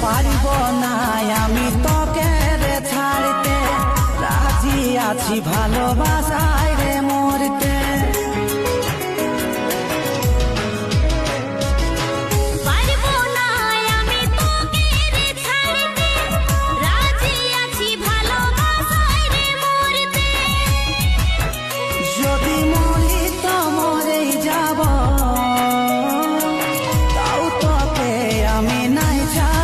পারিব না আমি তোকে রে ছাড়তে, রাজি আছি ভালোবাসায় রে মরতে। যদি মরি তো মরেই যাব, তাও তোকে আমি নাই ছাড়ব।